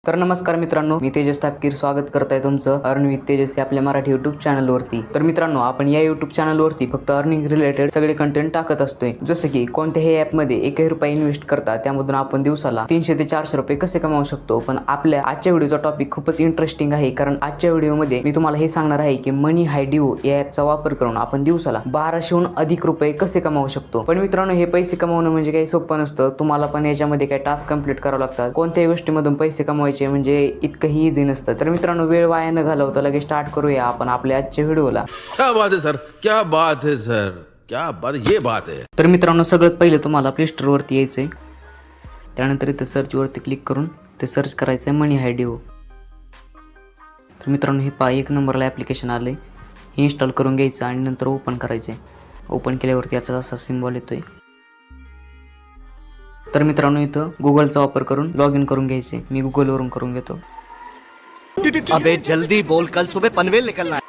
तर नमस्कार मित्रांनो, मी तेजस तापकीर स्वागत करताय तुमचं अर्न विथ तेजस आपल्या मराठी यूट्यूब चॅनलवरती। तर मित्रांनो, आपण या यूट्यूब चॅनलवरती फक्त अर्निंग रिलेटेड सगळे कंटेंट टाकत असतोय। जसं की कोणत्याही ॲपमध्ये 1 रुपया इन्व्हेस्ट करता त्यामधून आपण दिवसाला 300 ते 400 रुपये कसे कमावू शकतो। पण आपल्या आजच्या व्हिडिओचा टॉपिक खूपच इंटरेस्टिंग आहे, कारण आजच्या व्हिडिओमध्ये मी तुम्हाला हे सांगणार आहे की मनी हायडिओ या ॲपचा वापर करून आपण दिवसाला 1200हून अधिक रुपये कसे कमावू शकतो। पण मित्रांनो, हे पैसे कमावणं म्हणजे काही सोपं नसतं। तुम्हाला पण याच्यामध्ये काही टास्क कंप्लीट करावे लागतात। कोणत्याही गोष्टीमधून पैसे कमवायचे म्हणजे इतकंही इझी नसतं। तर मित्रांनो, वेळ वाया न घालवता लगेच स्टार्ट करूया आपण आपल्या आजच्या व्हिडिओला। क्या बात है सर, क्या बात है सर, क्या बात, ये बात है। तर मित्रांनो, सगळ्यात पहिले तुम्हाला प्ले स्टोर वरती यायचंय। त्यानंतर इथं सर्च वरती क्लिक करून ते सर्च करायचंय मनी हायडिओ। तर मित्रांनो, हे पहा 1 नंबरला ॲप्लिकेशन आलंय, हे इन्स्टॉल करून घ्यायचं आणि नंतर ओपन करायचंय। ओपन केल्यावरती याचा असा सिम्बॉल येतोय। तर मित्रांनो, इथं गुगलचा वापर करून लॉग इन करून घ्यायचे। मी गुगलवरून करून घेतो। अबे जल्दी बोल, कल सुबह पनवेल निकलना है।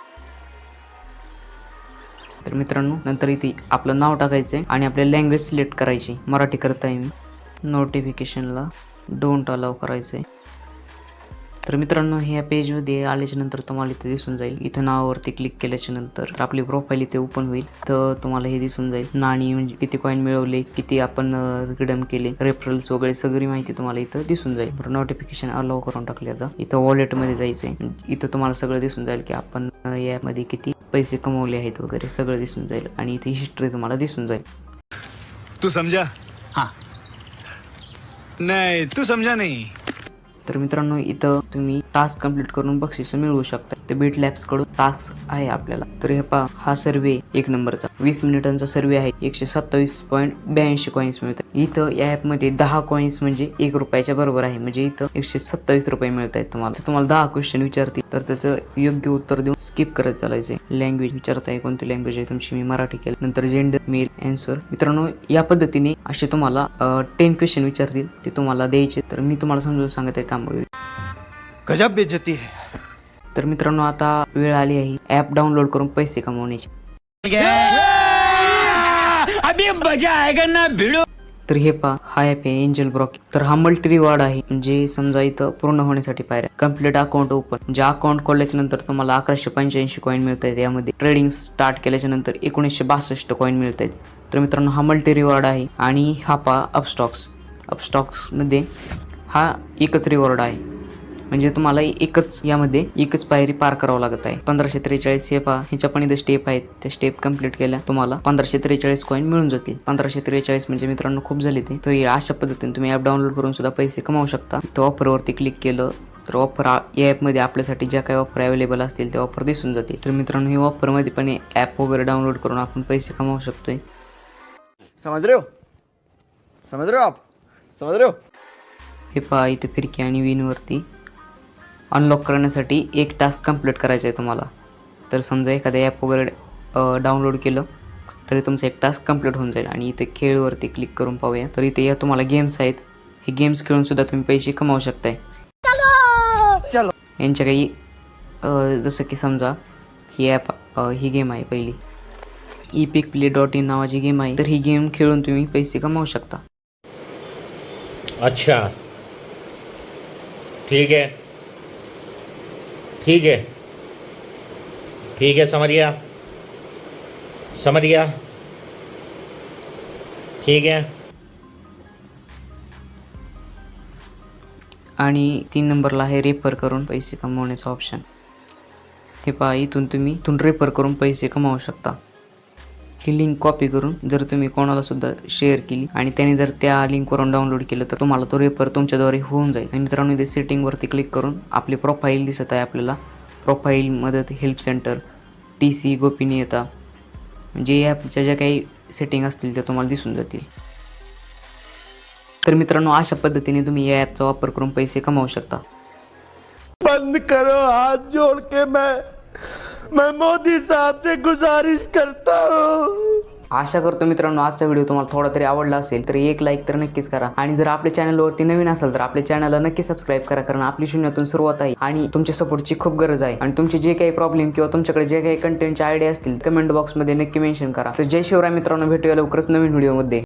तर मित्रांनो, नंतर इथे आपलं नाव टाकायचंय आणि आपल्या लँग्वेज सिलेक्ट करायची। मराठी करताय मी। नोटिफिकेशनला डोंट अलाउ करायचंय। तर मित्रांनो, ह्या पेजमध्ये आल्याच्या नंतर तुम्हाला इथे दिसून जाईल, इथं नावावरती क्लिक केल्याच्या नंतर आपली प्रोफाईल इथे ओपन होईल। तर तुम्हाला हे दिसून जाईल नाणी म्हणजे किती कॉईन मिळवले, किती आपण रिडीम केले, रेफरल्स वगैरे सगळी माहिती तुम्हाला इथं दिसून जाईल। बरं, नोटिफिकेशन अलाउ करून टाकले। आता इथं वॉलेटमध्ये जायचंय। इथं तुम्हाला सगळं दिसून जाईल की आपण या ॲपमध्ये किती पैसे कमवले आहेत वगैरे सगळं दिसून जाईल आणि इथे हिस्ट्री तुम्हाला दिसून जाईल। तू समझा? हाँ। नहीं, तू समझा नहीं। तर मित्रांनो, इथं तुम्ही टास्क कंप्लीट करून बक्षीस मिळवू शकता। ते बीट लॅब्स कडून टास्क आहे आपल्याला। तर हे पहा, हा सर्वे 1 नंबरचा 20 मिनिटांचा सर्वे आहे। 127.82 कॉइन्स मिळतात। इथं या ॲपमध्ये 10 कॉइन्स म्हणजे 1 रुपयाच्या बरोबर आहे। म्हणजे इथं 127 रुपये मिळत आहेत तुम्हाला। तुम्हाला 10 क्वेश्चन विचारतील तर त्याचं योग्य उत्तर देऊन स्किप करत चालायचंय। लँग्वेज विचारताय, कोणती लँग्वेज आहे तुमची, मी मराठी केलं। नंतर जेंडर, मेल, आन्सर। मित्रांनो, या पद्धतीने असे तुम्हाला 10 क्वेश्चन विचारतील, ते तुम्हाला द्यायचे। तर मी तुम्हाला समजून सांगत आहे त्यामुळे। गजब बेइज्जती है। तर मित्रांनो, आता वेळ आली आहे ॲप डाउनलोड करून पैसे कमवण्याची। अभी मजा आएगा ना भिड़ो। तर हे पहा, हा ॲप आहे एंजल ब्रोकिंग। तर हा मल्टी रिवॉर्ड आहे। म्हणजे समजा इथं पूर्ण होण्यासाठी पायऱ्या कंप्लीट अकाउंट ओपन, म्हणजे अकाउंट खोलल्याच्या नंतर तुम्हाला 1185 कॉईन मिळत आहेत। यामध्ये ट्रेडिंग स्टार्ट केल्याच्या नंतर 1962 कॉईन मिळत आहेत। तर मित्रांनो, हा मल्टी रिवॉर्ड आहे। आणि हा पहा अपस्टॉक्समध्ये हा एकच रिवॉर्ड आहे। म्हणजे तुम्हाला एकच पायरी पार करावं लागत आहे। 1543 हे पहा, ह्याच्या पण इथे स्टेप आहेत। त्या स्टेप कंप्लीट केल्या तुम्हाला 1543 कॉईन मिळून जातील। 1543 म्हणजे मित्रांनो खूप झाले ते। तर अशा पद्धतीने तुम्ही ॲप डाउनलोड करून सुद्धा पैसे कमावू शकता। तर ऑफरवरती क्लिक केलं तर ऑफर या ॲपमध्ये आपल्यासाठी ज्या काही ऑफर अवेलेबल असतील त्या ऑफर दिसून जातील। तर मित्रांनो, ही ऑफरमध्ये पण ॲप वगैरे डाउनलोड करून आपण पैसे कमावू शकतोय। समझ रहे हो? समझ रहे हो आप? समझ रहे हो? हे पहा, इथे फिरकी आणि विनवरती अनलॉक करण्यासाठी 1 टास्क कंप्लीट करायचा आहे तुम्हाला। तर समजा एखाद्या ॲप वगैरे डाउनलोड केलं तरी तुमचा 1 टास्क कंप्लीट होऊन जाईल। आणि इथे खेळवरती क्लिक करून पाहूया। तर इथे या तुम्हाला गेम्स आहेत। हे गेम्स खेळून सुद्धा तुम्ही पैसे कमावू शकताय। चलो यांच्या काही जसं की समजा ही ॲप ही गेम आहे पहिली epicplay.in नावाची गेम आहे। तर ही गेम खेळून तुम्ही पैसे कमावू शकता। अच्छा, ठीक है, ठीक है, ठीक है, समझ गया, समझ गया, ठीक है। आणि 3 नंबरला आहे रेफर करून पैसे कमवण्याचा ऑप्शन। हे पहा, इथून रेफर करून पैसे कमावू शकता। ही लिंक कॉपी करून जर तुम्ही कोणाला सुद्धा शेअर केली आणि त्याने जर त्या लिंकवरून डाउनलोड केलं तर तुम्हाला तो रेफर तुमच्याद्वारे होऊन जाईल। आणि मित्रांनो, इथे सेटिंगवरती क्लिक करून आपली प्रोफाईल दिसत आहे आपल्याला। प्रोफाईल, मदत, हेल्प सेंटर, TC, गोपनीयता, म्हणजे या ॲपच्या ज्या काही सेटिंग असतील त्या तुम्हाला दिसून जातील। तर मित्रांनो, अशा पद्धतीने तुम्ही या ॲपचा वापर करून पैसे कमावू शकता। बंद करो, हाथ जोड़ के मैं मोदी साहब से गुजारिश करता हूँ। आशा करतो मित्रांनो, आजचा व्हिडिओ तुम्हाला थोडा तरी आवडला असेल तर 1 लाईक तर नक्कीच करा। आणि जर आपल्या चॅनलवरती नवीन असाल तर आपल्या चॅनलला नक्की सबस्क्राईब करा, कारण आपली शून्यातून सुरुवात आहे आणि तुमच्या सपोर्टची खूप गरज आहे। आणि तुमचे जे काही प्रॉब्लेम किंवा तुमच्याकडे जे काही कंटेंटचे आयडिया असतील कमेंट बॉक्समध्ये नक्की मेन्शन करा। तर जय शिवराय मित्रांनो, भेटूया लवकरच नवीन व्हिडिओमध्ये।